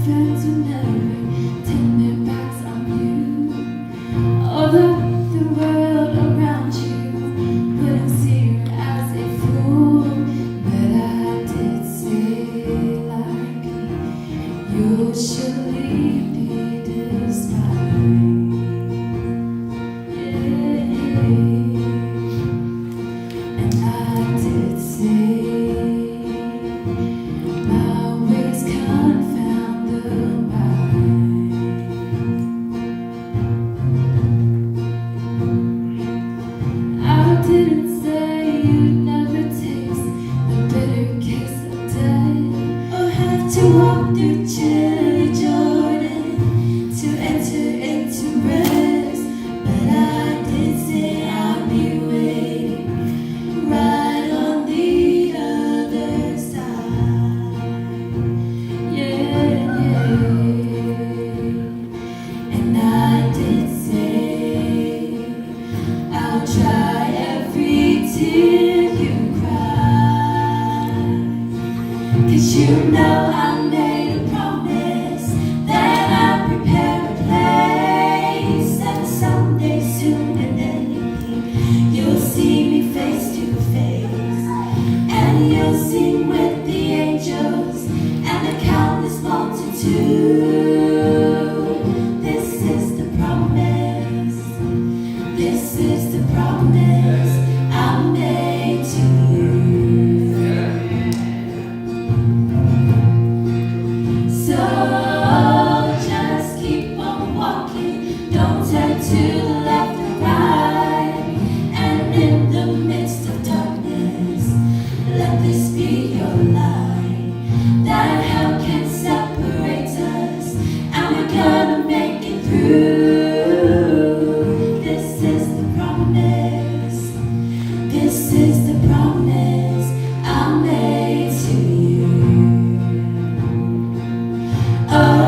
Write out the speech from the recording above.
friends would never turn their backs on you. Although the world around you wouldn't see you as a fool, but I did say like usually be despised. Yeah. And I did say my ways confound the wise. I didn't say you'd never taste the bitter case of death, or have to walk through chilly Jordan to enter into rest. But I did say I'll be waiting right on the other side. Yeah, and I did say I'll dry every tear you cry, 'cause you know I made a promise that I'd prepare a place, and someday, sooner than you think, you'll see me face to face, and you'll sing with the angels and the countless multitude. This is the promise. This is the promise I made to you. So just keep on walking, don't turn to the left or right, and in the midst of darkness, let this be your light. That hell can separate us, and we're gonna make it through. This is the promise. This is the promise I made to you. Oh,